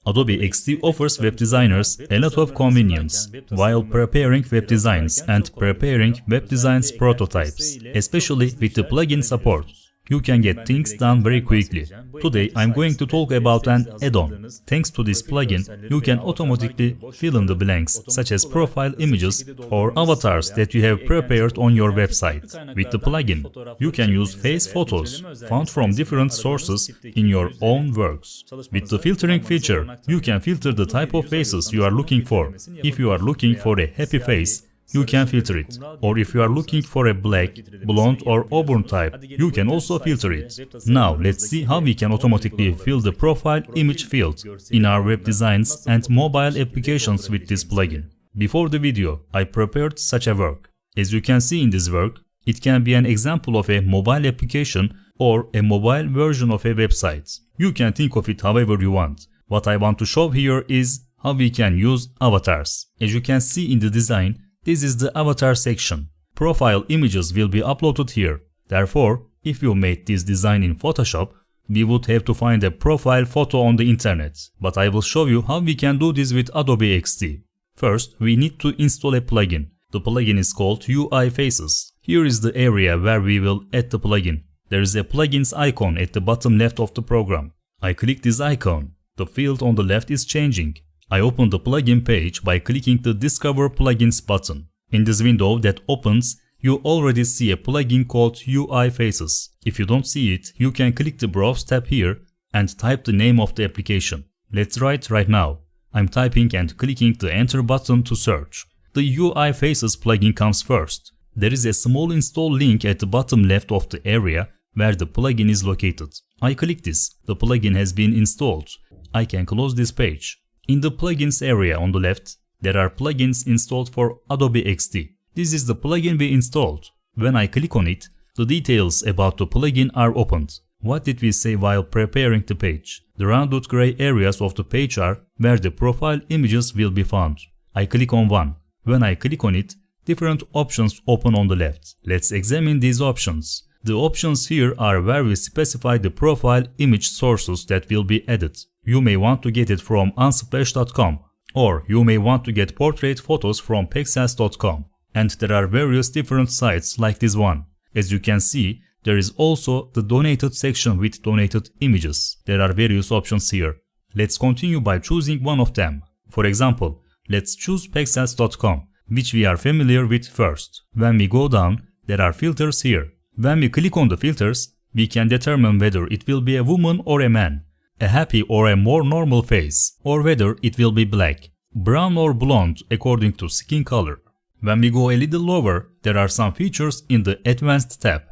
Adobe XD offers web designers a lot of convenience while preparing web designs and preparing web designs prototypes, especially with the plugin support. You can get things done very quickly. Today I'm going to talk about an add-on. Thanks to this plugin, you can automatically fill in the blanks, such as profile images or avatars that you have prepared on your website. With the plugin, you can use face photos found from different sources in your own works. With the filtering feature, you can filter the type of faces you are looking for. If you are looking for a happy face, you can filter it. Or if you are looking for a black, blonde or auburn type, you can also filter it. Now let's see how we can automatically fill the profile image field in our web designs and mobile applications with this plugin. Before the video, I prepared such a work. As you can see in this work, it can be an example of a mobile application or a mobile version of a website. You can think of it however you want. What I want to show here is how we can use avatars. As you can see in the design, this is the avatar section. Profile images will be uploaded here. Therefore, if you made this design in Photoshop, we would have to find a profile photo on the internet. But I will show you how we can do this with Adobe XD. First, we need to install a plugin. The plugin is called UI Faces. Here is the area where we will add the plugin. There is a plugins icon at the bottom left of the program. I click this icon. The field on the left is changing. I open the plugin page by clicking the Discover Plugins button. In this window that opens, you already see a plugin called UI Faces. If you don't see it, you can click the Browse tab here and type the name of the application. Let's write right now. I'm typing and clicking the Enter button to search. The UI Faces plugin comes first. There is a small install link at the bottom left of the area where the plugin is located. I click this. The plugin has been installed. I can close this page. In the plugins area on the left, there are plugins installed for Adobe XD. This is the plugin we installed. When I click on it, the details about the plugin are opened. What did we say while preparing the page? The rounded gray areas of the page are where the profile images will be found. I click on one. When I click on it, different options open on the left. Let's examine these options. The options here are where we specify the profile image sources that will be added. You may want to get it from unsplash.com, or you may want to get portrait photos from pexels.com. And there are various different sites like this one. As you can see, there is also the donated section with donated images. There are various options here. Let's continue by choosing one of them. For example, let's choose pexels.com, which we are familiar with first. When we go down, there are filters here. When we click on the filters, we can determine whether it will be a woman or a man, a happy or a more normal face, or whether it will be black, brown or blonde according to skin color. When we go a little lower, there are some features in the Advanced tab.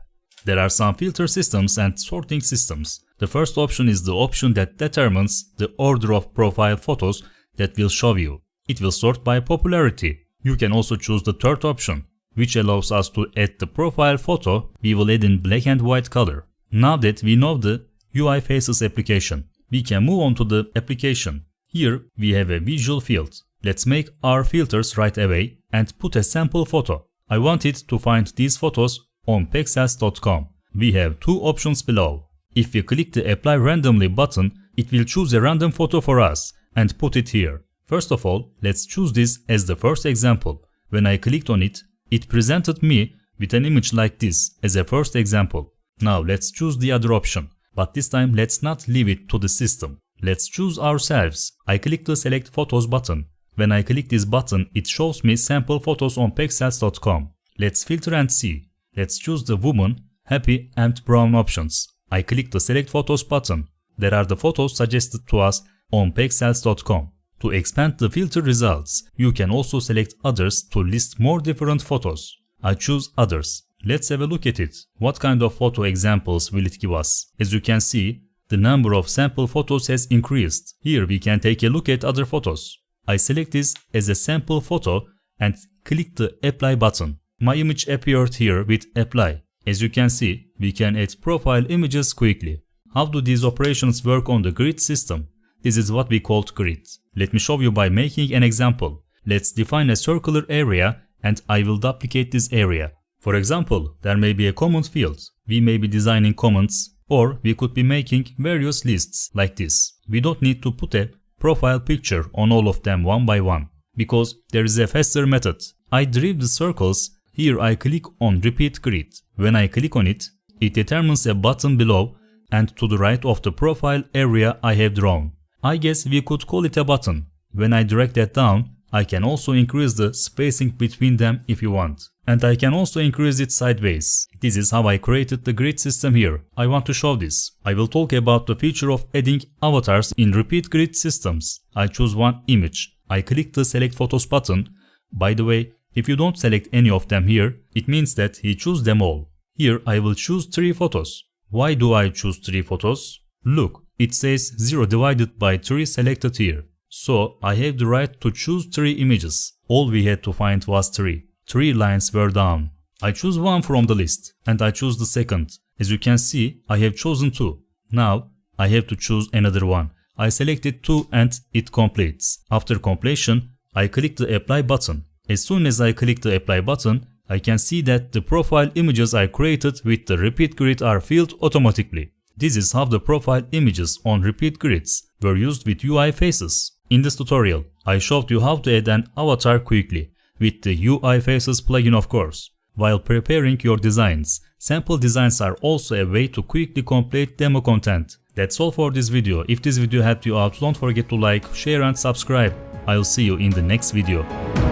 There are some filter systems and sorting systems. The first option is the option that determines the order of profile photos that will show you. It will sort by popularity. You can also choose the third option, which allows us to add the profile photo we will add in black and white color. Now that we know the UI Faces application, we can move on to the application. Here we have a visual field. Let's make our filters right away and put a sample photo. I want it to find these photos on pexels.com. We have two options below. If we click the Apply Randomly button, it will choose a random photo for us and put it here. First of all, let's choose this as the first example. When I clicked on it, it presented me with an image like this as a first example. Now let's choose the other option. But this time let's not leave it to the system. Let's choose ourselves. I click the Select Photos button. When I click this button, it shows me sample photos on pexels.com. Let's filter and see. Let's choose the woman, happy and brown options. I click the Select Photos button. There are the photos suggested to us on pexels.com. To expand the filter results, you can also select others to list more different photos. I choose others. Let's have a look at it. What kind of photo examples will it give us? As you can see, the number of sample photos has increased. Here we can take a look at other photos. I select this as a sample photo and click the Apply button. My image appeared here with Apply. As you can see, we can add profile images quickly. How do these operations work on the grid system? This is what we called grid. Let me show you by making an example. Let's define a circular area and I will duplicate this area. For example, there may be a comment field. We may be designing comments, or we could be making various lists like this. We don't need to put a profile picture on all of them one by one, because there is a faster method. I drew the circles. Here I click on repeat grid. When I click on it, it determines a button below and to the right of the profile area I have drawn. I guess we could call it a button. When I drag that down, I can also increase the spacing between them if you want. And I can also increase it sideways. This is how I created the grid system here. I want to show this. I will talk about the feature of adding avatars in repeat grid systems. I choose one image. I click the select photos button. By the way, if you don't select any of them here, it means that he chose them all. Here I will choose 3 photos. Why do I choose 3 photos? Look, it says 0 divided by 3 selected here. So I have the right to choose 3 images. All we had to find was 3. 3 lines were down. I choose one from the list and I choose the second. As you can see, I have chosen 2. Now I have to choose another one. I selected 2 and it completes. After completion, I click the apply button. As soon as I click the apply button, I can see that the profile images I created with the repeat grid are filled automatically. This is how the profile images on repeat grids were used with UI faces. In this tutorial, I showed you how to add an avatar quickly, with the UI faces plugin of course. While preparing your designs, sample designs are also a way to quickly complete demo content. That's all for this video. If this video helped you out, don't forget to like, share and subscribe. I'll see you in the next video.